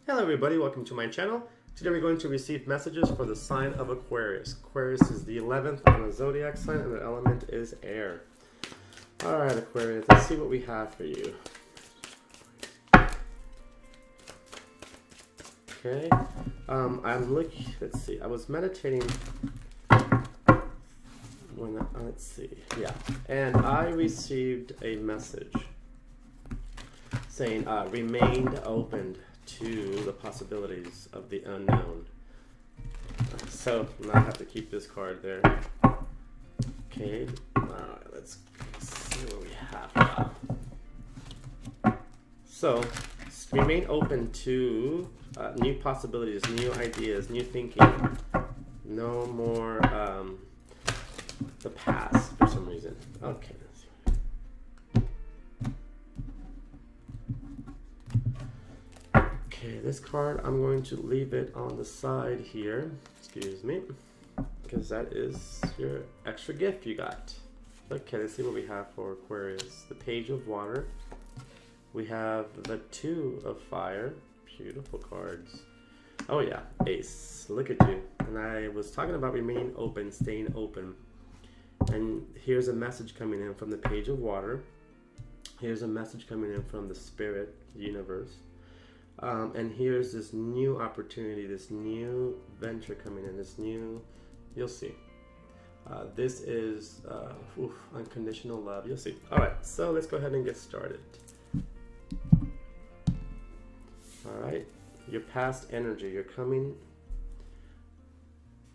Hello everybody, welcome to my channel. Today we're going to receive messages for the sign of Aquarius. Aquarius is the 11th on the Zodiac sign and the element is air. Alright Aquarius, let's see what we have for you. Okay, I'm looking, let's see, I was meditating when, let's see, yeah, and I received a message saying remained open to the possibilities of the unknown. So now I have to keep this card there. Okay, alright, let's see what we have now. So, remain open to new possibilities, new ideas, new thinking. No more the past for some reason. Okay. Okay, this card, I'm going to leave it on the side here, excuse me, because that is your extra gift you got. Okay, let's see what we have for Aquarius. The Page of Water. We have the Two of Fire. Beautiful cards. Oh yeah, Ace. Look at you. And I was talking about remaining open, staying open. And here's a message coming in from the Page of Water. Here's a message coming in from the Spirit, the Universe. And here's this new opportunity, this new venture coming in, this new, you'll see. This is unconditional love, you'll see. All right, so let's go ahead and get started. All right, your past energy, you're coming,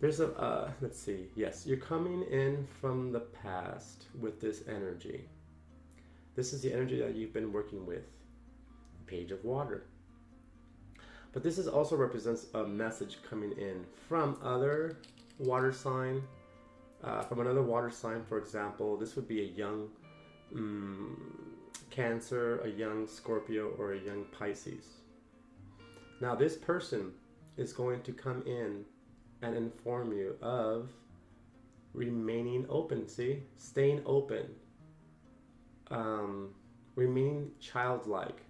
there's a, let's see, yes, you're coming in from the past with this energy. This is the energy that you've been working with, Page of Water. But this is also represents a message coming in from other water sign, from another water sign, for example. This would be a young Cancer, a young Scorpio, or a young Pisces. Now this person is going to come in and inform you of remaining open, see? Staying open, remaining childlike,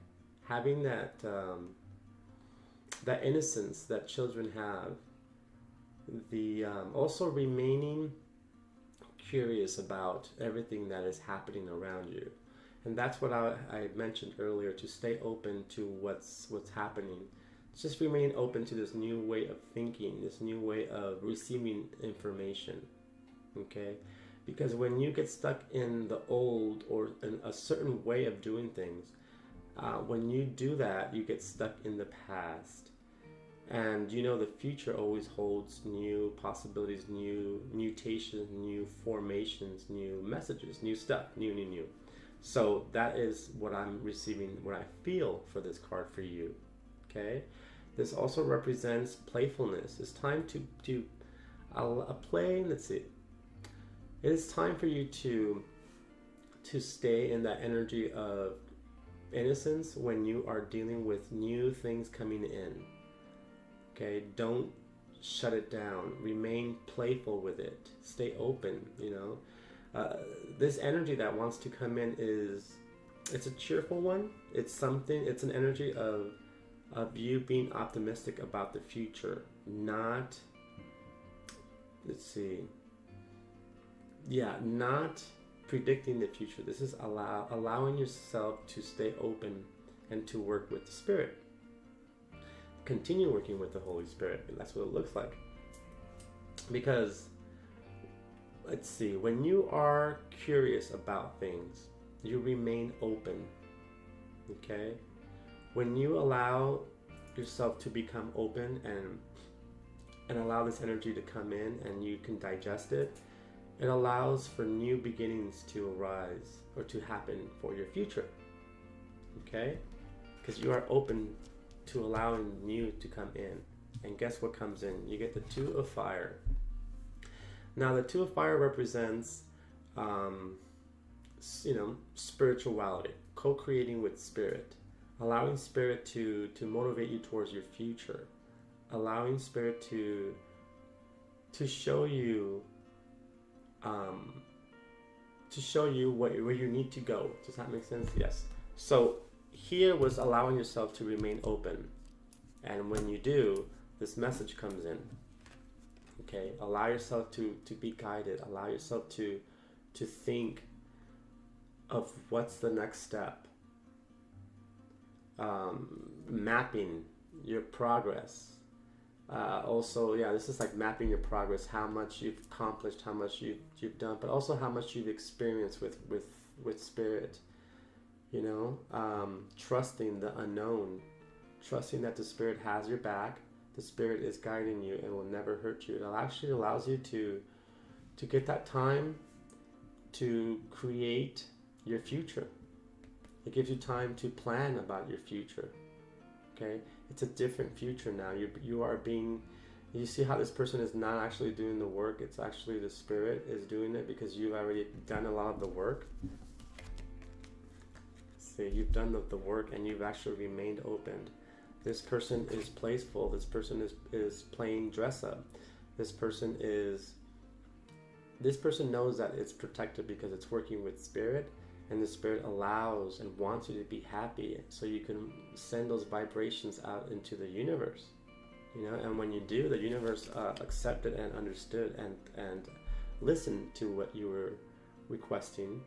having that that innocence that children have, the also remaining curious about everything that is happening around you. And that's what I mentioned earlier, to stay open to what's happening. Just remain open to this new way of thinking, this new way of receiving information, okay? Because when you get stuck in the old or in a certain way of doing things, when you do that, you get stuck in the past. And you know, the future always holds new possibilities, new mutations, new formations, new messages, new stuff, new. So that is what I'm receiving, what I feel for this card for you, okay? This also represents playfulness. It's time to play, let's see. It is time for you to stay in that energy of innocence when you are dealing with new things coming in. Okay, don't shut it down. Remain playful with it. Stay open, you know. This energy that wants to come in it's a cheerful one. It's an energy of you being optimistic about the future. Not, let's see. Yeah, not predicting the future. This is allowing yourself to stay open and to work with the Spirit. Continue working with the Holy Spirit. That's what it looks like. Because, let's see, when you are curious about things, you remain open. Okay? When you allow yourself to become open and allow this energy to come in and you can digest it, it allows for new beginnings to arise or to happen for your future. Okay? Because you are open to allowing new to come in. And guess what comes in? You get the Two of Fire. Now the Two of Fire represents you know, spirituality, co-creating with Spirit, allowing Spirit to motivate you towards your future, allowing Spirit to show you where you need to go. Does that make sense? Yes. So here was allowing yourself to remain open. And when you do, this message comes in. Okay, allow yourself to be guided. Allow yourself to think of what's the next step. Mapping your progress. Also, yeah, this is like mapping your progress, how much you've accomplished, how much you've done, but also how much you've experienced with spirit. You know, trusting the unknown, trusting that the spirit has your back. The spirit is guiding you and will never hurt you. It actually allows you to get that time to create your future. It gives you time to plan about your future. Okay, it's a different future now. You are being. You see how this person is not actually doing the work. It's actually the spirit is doing it, because you've already done a lot of the work. See, you've done the work and you've actually remained open. This person is playful. This person is playing dress up. This person knows that it's protected because it's working with spirit, and the spirit allows and wants you to be happy, so you can send those vibrations out into the universe. You know, and when you do, the universe accepted and understood and listened to what you were requesting,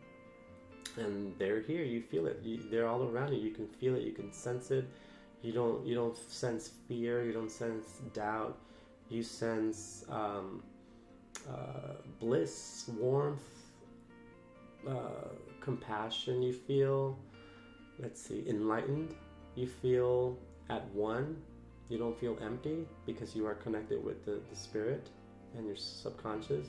and they're here. You feel it. They're all around you. You can feel it. You can sense it. You don't sense fear. You don't sense doubt. You sense bliss, warmth, compassion. You feel, enlightened. You feel at one. You don't feel empty because you are connected with the spirit and your subconscious.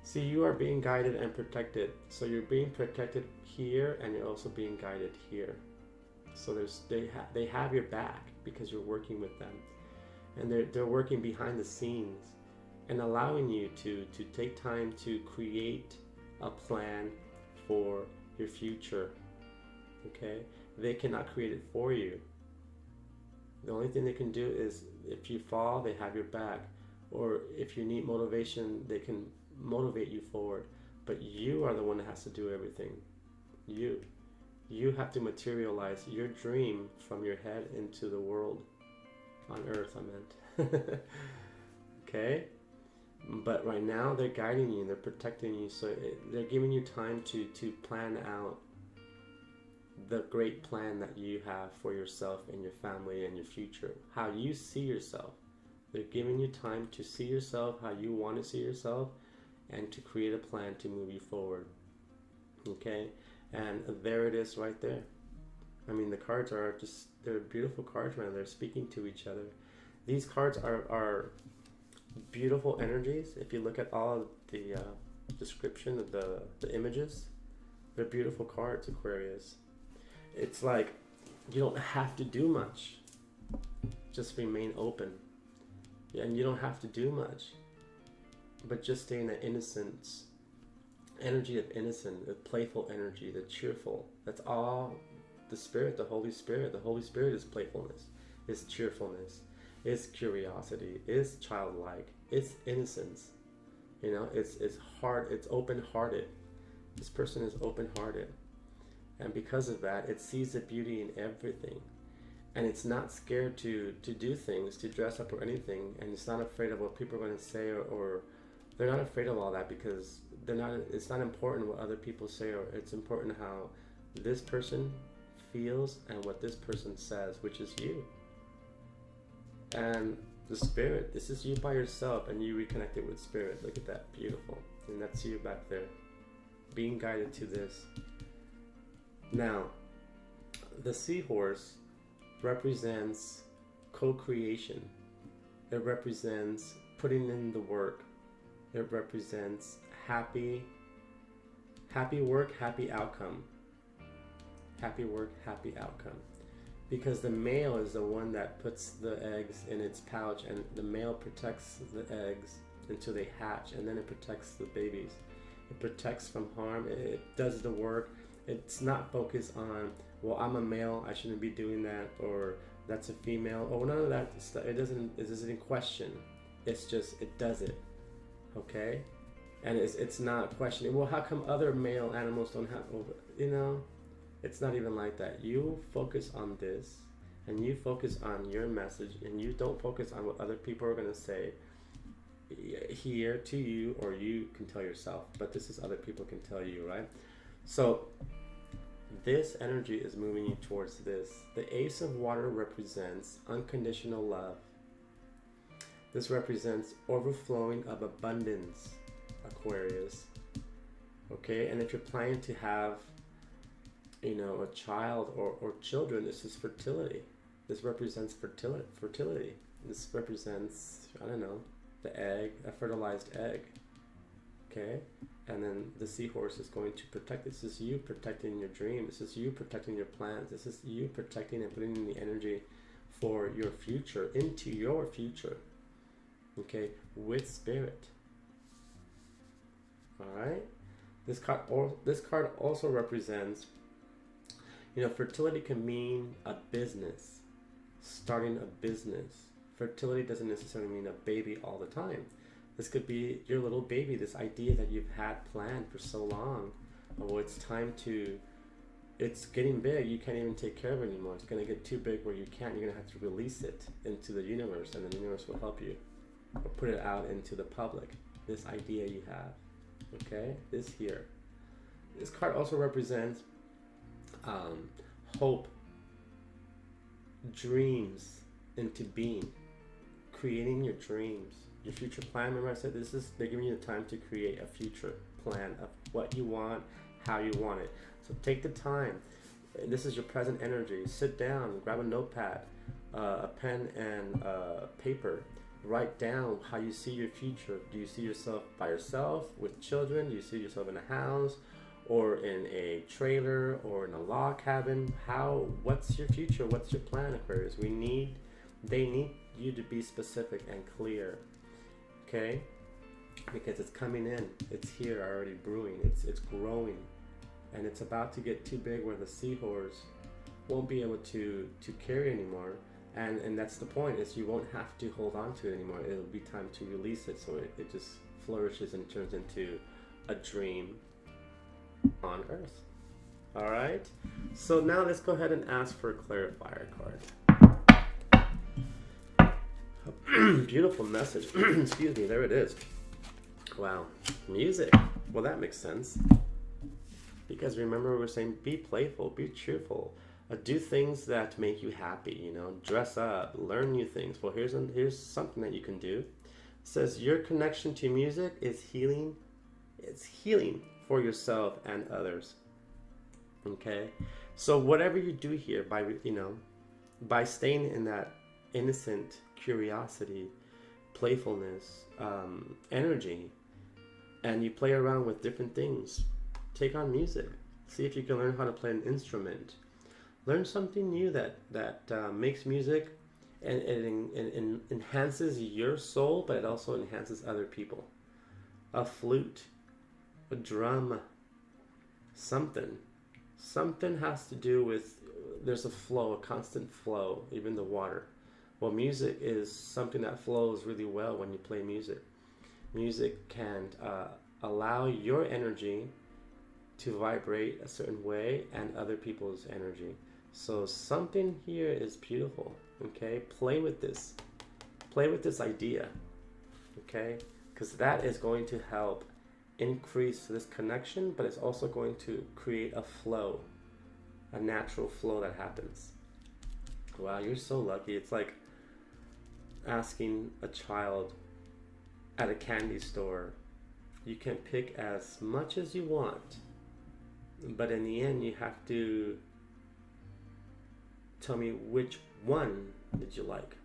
See, you are being guided and protected. So you're being protected here, and you're also being guided here. So they have your back because you're working with them, and they're working behind the scenes and allowing you to take time to create a plan for your future. Okay, they cannot create it for you. The only thing they can do is, if you fall, they have your back, or if you need motivation, they can motivate you forward. But you are the one that has to do everything. You have to materialize your dream from your head into the world, on earth, I meant. Okay? But right now, they're guiding you, they're protecting you, so they're giving you time to plan out the great plan that you have for yourself and your family and your future, how you see yourself. They're giving you time to see yourself how you want to see yourself, and to create a plan to move you forward. Okay? And there it is right there. I mean, the cards are they're beautiful cards, man. They're speaking to each other. These cards are beautiful energies. If you look at all the description of the images, they're beautiful cards, Aquarius. It's like you don't have to do much. Just remain open. Yeah, and you don't have to do much. But just stay in the innocence, energy of innocence, the playful energy, the cheerful. That's all the Spirit, the Holy Spirit. The Holy Spirit is playfulness, is cheerfulness, is curiosity, is childlike, it's innocence. You know, it's heart, it's open-hearted. This person is open-hearted. And because of that, it sees the beauty in everything. And it's not scared to do things, to dress up or anything. And it's not afraid of what people are going to say, or they're not afraid of all that, because it's not important what other people say, or it's important how this person feels and what this person says, which is you. And the Spirit, this is you by yourself, and you reconnected with Spirit. Look at that, beautiful. And that's you back there, being guided to this. Now, the seahorse represents co-creation. It represents putting in the work. It represents happy work, happy outcome. Happy work, happy outcome. Because the male is the one that puts the eggs in its pouch, and the male protects the eggs until they hatch, and then it protects the babies. It protects from harm. It does the work. It's not focused on, well, I'm a male, I shouldn't be doing that, or that's a female, or none of that stuff. It isn't in question. It's just, it does it. Okay? And it's not questioning, well, how come other male animals don't have, you know? It's not even like that. You focus on this, and you focus on your message, and you don't focus on what other people are going to say here to you, or you can tell yourself, but this is other people can tell you, right? So this energy is moving you towards this. The Ace of Water represents unconditional love. This represents overflowing of abundance, Aquarius. Okay, and if you're planning to have, a child or children, this is fertility. This represents fertility. This represents, the egg, a fertilized egg. Okay, and then the seahorse is going to protect. This is you protecting your dream. This is you protecting your plans. This is you protecting and putting in the energy for your future, into your future. Okay, with spirit. All right. This card also represents, fertility can mean a business, starting a business. Fertility doesn't necessarily mean a baby all the time. This could be your little baby, this idea that you've had planned for so long. Oh, it's getting big, you can't even take care of it anymore. It's going to get too big where you can't. You're going to have to release it into the universe, and the universe will help you. Or put it out into the public, this idea you have. Okay, this here. This card also represents hope, dreams into being, creating your dreams, your future plan. Remember I said they're giving you the time to create a future plan of what you want, how you want it. So take the time. This is your present energy. Sit down, grab a notepad, a pen and paper. Write down how you see your future. Do you see yourself by yourself, with children? Do you see yourself in a house, or in a trailer, or in a log cabin? What's your future? What's your plan, Aquarius? They need you to be specific and clear. Okay? Because it's coming in. It's here already brewing. It's growing. And it's about to get too big where the seahorse won't be able to carry anymore. And that's the point, is you won't have to hold on to it anymore. It'll be time to release it, so it just flourishes and turns into a dream on Earth. All right? So now let's go ahead and ask for a clarifier card. Beautiful message. Excuse me, there it is. Wow. Music. Well, that makes sense. Because remember, we were saying be playful, be cheerful. Do things that make you happy, dress up, learn new things. Well, here's something that you can do. It says your connection to music is healing. It's healing for yourself and others. Okay? So whatever you do here by staying in that innocent curiosity, playfulness, energy, and you play around with different things, take on music. See if you can learn how to play an instrument. Learn something new that makes music, and it enhances your soul, but it also enhances other people. A flute, a drum, something has to do with, there's a flow, a constant flow, even the water. Well, music is something that flows really well when you play music. Music can allow your energy to vibrate a certain way and other people's energy. So something here is beautiful, okay? Play with this idea, okay? Because that is going to help increase this connection, but it's also going to create a flow, a natural flow that happens. Wow, you're so lucky. It's like asking a child at a candy store. You can pick as much as you want, but in the end you have to tell me which one did you like,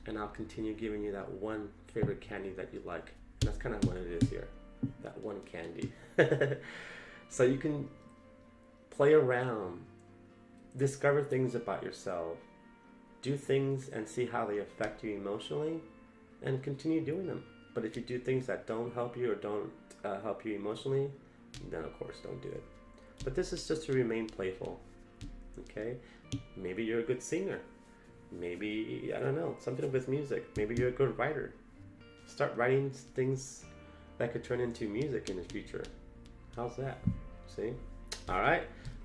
and I'll continue giving you that one favorite candy that you like. And that's kind of what it is here, that one candy. So you can play around, discover things about yourself, do things and see how they affect you emotionally, and continue doing them. But if you do things that don't help you or don't help you emotionally, then of course don't do it. But this is just to remain playful. Okay, maybe you're a good singer. Maybe, I don't know, something with music. Maybe you're a good writer. Start writing things that could turn into music in the future. How's that? See? All right.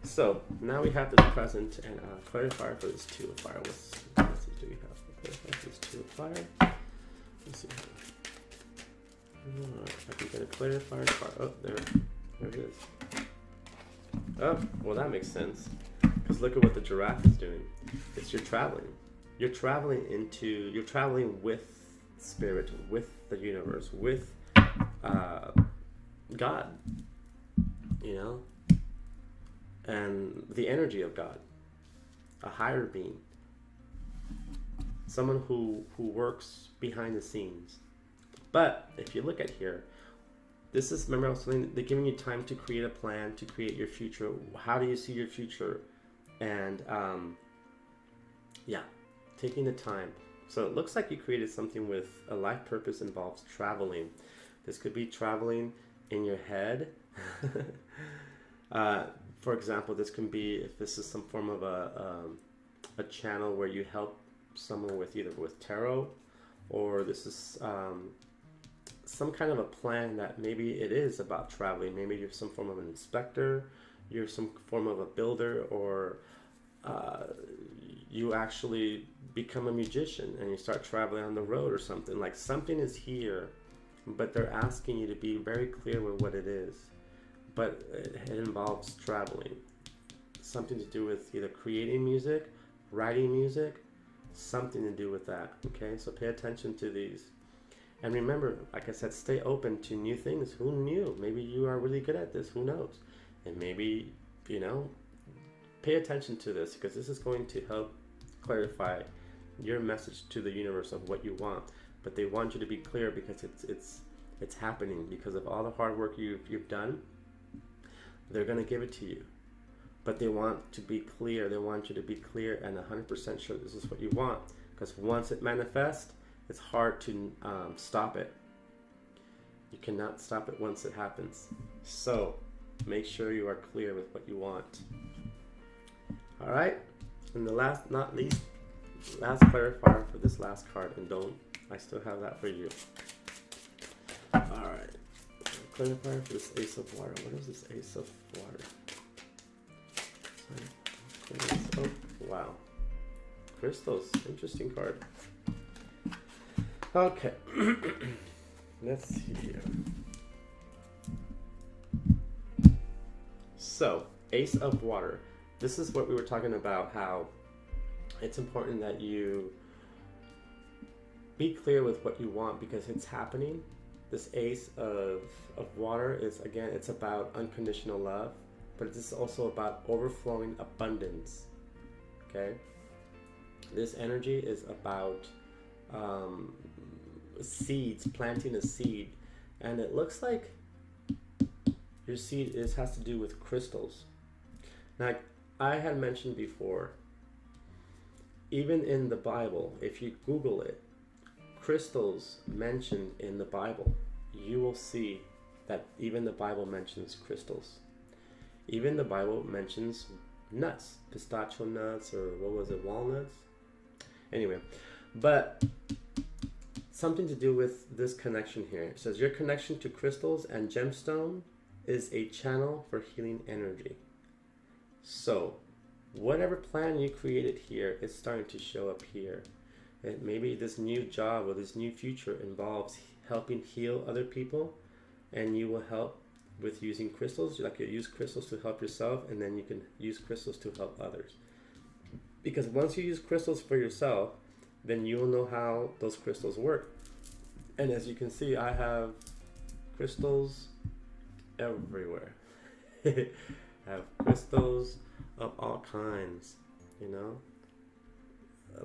So now we have this present and clarifier for this 2 of fire. Let's see, do we have a clarifier for this 2 of fire? Let's see. Alright, I can get a clarifier card. Oh, there it is. Oh, well that makes sense. Because look at what the giraffe is doing. It's you're traveling. You're traveling with spirit, with the universe, with God, you know, and the energy of God, a higher being, someone who works behind the scenes. But if you look at here, this is, remember I was saying, they're giving you time to create a plan, to create your future. How do you see your future? And yeah, taking the time. So it looks like you created something with a life purpose involves traveling. This could be traveling in your head. For example, this can be, if this is some form of a channel where you help someone with either with tarot, or this is some kind of a plan that maybe it is about traveling. Maybe you're some form of an inspector, you're some form of a builder, or you actually become a musician and you start traveling on the road or something. Like something is here, but they're asking you to be very clear with what it is. But it involves traveling. Something to do with either creating music, writing music, something to do with that. Okay, so pay attention to these. And remember, like I said, stay open to new things. Who knew? Maybe you are really good at this. Who knows? And maybe, you know, pay attention to this, because this is going to help clarify your message to the universe of what you want. But they want you to be clear, because it's happening because of all the hard work you've done. They're going to give it to you, but they want to be clear. They want you to be clear and 100% sure this is what you want, because once it manifests, it's hard to stop it. You cannot stop it once it happens. So make sure you are clear with what you want. All right, and the last, not least, last clarifier for this last card, and I still have that for you. All right. Clarifier for this Ace of Water. What is this Ace of Water? Oh, wow. Crystals. Interesting card. Okay. Let's see here. So, Ace of Water. This is what we were talking about, how it's important that you be clear with what you want, because it's happening. This Ace of Water is, again, it's about unconditional love, but it's also about overflowing abundance. Okay? This energy is about seeds, planting a seed. And it looks like your seed has to do with crystals. Now, I had mentioned before, even in the Bible, if you Google it, crystals mentioned in the Bible, you will see that even the Bible mentions crystals. Even the Bible mentions nuts, pistachio nuts, or what was it, walnuts? Anyway, but something to do with this connection here. It says your connection to crystals and gemstone is a channel for healing energy. So whatever plan you created here is starting to show up here. And maybe this new job or this new future involves helping heal other people, and you will help with using crystals. Like you use crystals to help yourself, and then you can use crystals to help others. Because once you use crystals for yourself, then you will know how those crystals work. And as you can see, I have crystals everywhere. I have crystals of all kinds, you know,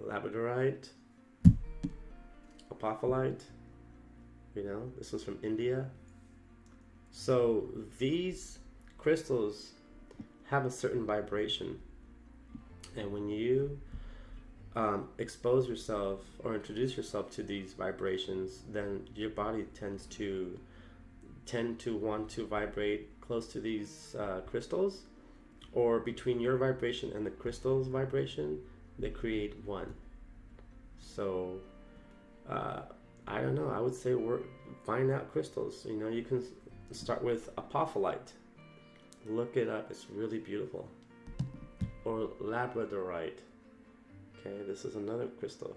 labradorite, apophyllite, you know, this was from India. So these crystals have a certain vibration, and when you expose yourself or introduce yourself to these vibrations, then your body tends to want to vibrate close to these crystals, or between your vibration and the crystal's vibration, they create one. So I don't know, I would say find out crystals. You know, you can start with apophyllite. Look it up, it's really beautiful. or labradorite. Okay, this is another crystal.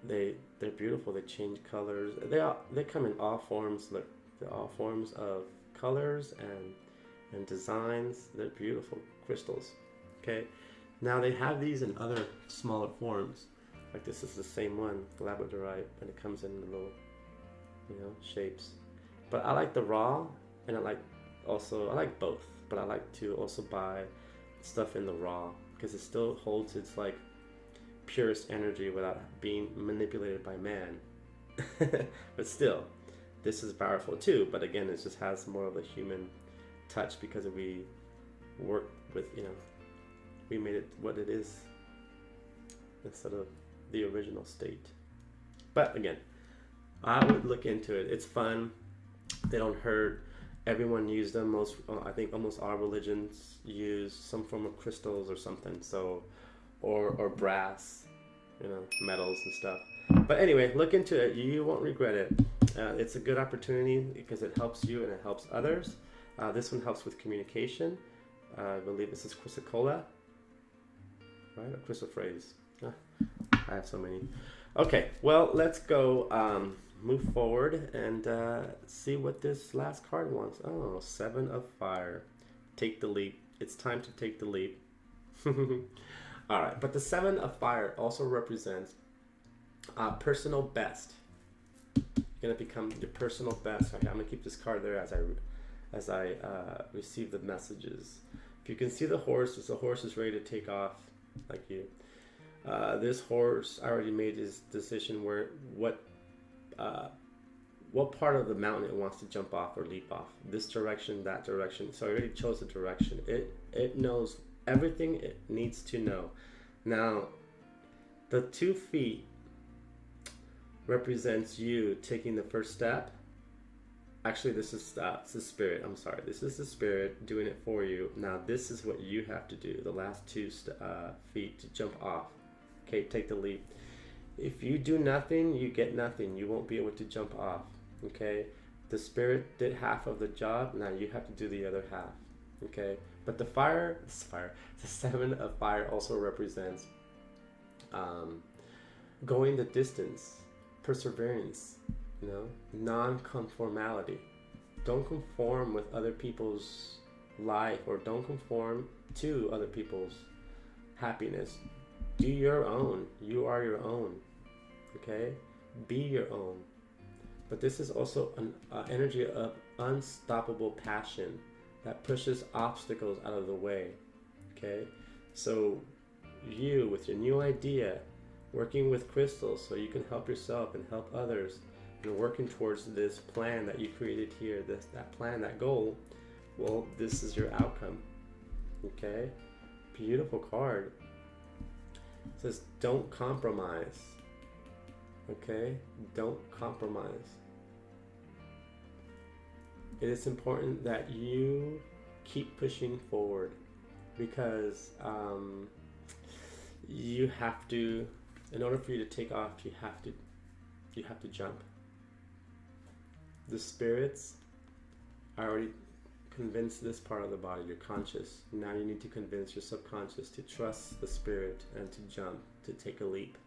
They're beautiful. They change colors. They come in all forms. Look, they're all forms of colors and designs. They're beautiful crystals. Okay, now they have these in other smaller forms. Like this is the same one, labradorite, and it comes in little, shapes. But I like the raw, and I like both. But I like to also buy stuff in the raw because it still holds its like purest energy without being manipulated by man. But still, this is powerful too. But again, it just has more of a human touch because we work with, we made it what it is instead of the original state. But again, I would look into it. It's fun. They don't hurt. Everyone used them. I think almost all religions use some form of crystals or something. So, or brass, metals and stuff. But anyway, look into it. You won't regret it. It's a good opportunity because it helps you and it helps others. This one helps with communication. I believe this is chrysocolla, right? Or chrysoprase. I have so many. Okay, well, let's go move forward and see what this last card wants. Oh, 7 of Fire. Take the leap. It's time to take the leap. All right, but the 7 of Fire also represents personal best. You're gonna become your personal best. Okay, I'm gonna keep this card there as I receive the messages. If you can see the horse, the horse is ready to take off, like you. This horse already made his decision where what part of the mountain it wants to jump off or leap off. This direction, that direction. So it already chose the direction. It knows everything it needs to know. Now, the 2 feet represents you taking the first step. Actually, this is the spirit. I'm sorry. This is the spirit doing it for you. Now, this is what you have to do. The last 2 feet to jump off. Okay, take the leap. If you do nothing, you get nothing. You won't be able to jump off. Okay? The spirit did half of the job. Now you have to do the other half. Okay? But the 7 of Fire also represents going the distance, perseverance, non-conformality. Don't conform with other people's life or don't conform to other people's happiness. Do your own. You are your own. Okay? Be your own. But this is also an energy of unstoppable passion that pushes obstacles out of the way. Okay? So you, with your new idea, working with crystals so you can help yourself and help others, and working towards this plan that you created here, that plan, that goal, well, this is your outcome. Okay? Beautiful card. It says, don't compromise. Okay? Don't compromise. It is important that you keep pushing forward because you have to, in order for you to take off, you have to jump. The spirits are already convinced this part of the body, your conscious. Now you need to convince your subconscious to trust the spirit and to jump, to take a leap.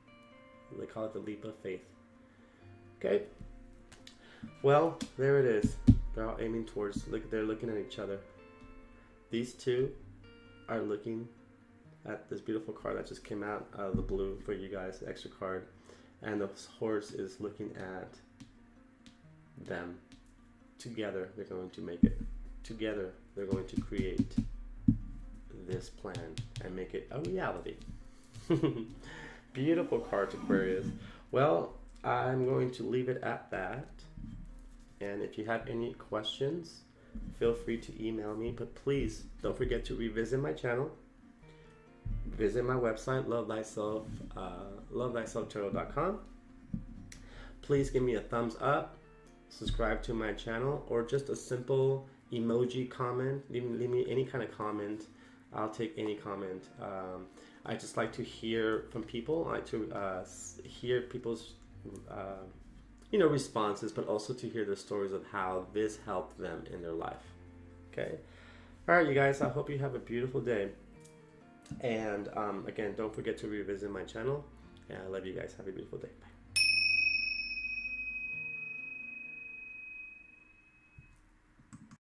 They call it the leap of faith. Okay? Well, there it is. They're all aiming towards, they're looking at each other. These two are looking at this beautiful card that just came out of the blue for you guys, the extra card. And the horse is looking at them. Together, they're going to make it. Together, they're going to create this plan and make it a reality. Beautiful cards, Aquarius. Well, I'm going to leave it at that. And if you have any questions, feel free to email me. But please don't forget to revisit my channel. Visit my website, Lovethyselftarot.com. Please give me a thumbs up. Subscribe to my channel, or just a simple emoji comment. Leave me any kind of comment. I'll take any comment. I just like to hear from people. I like to hear people's responses, but also to hear the stories of how this helped them in their life. Okay? All right, you guys, I hope you have a beautiful day. And again, don't forget to revisit my channel. And I love you guys. Have a beautiful day. Bye.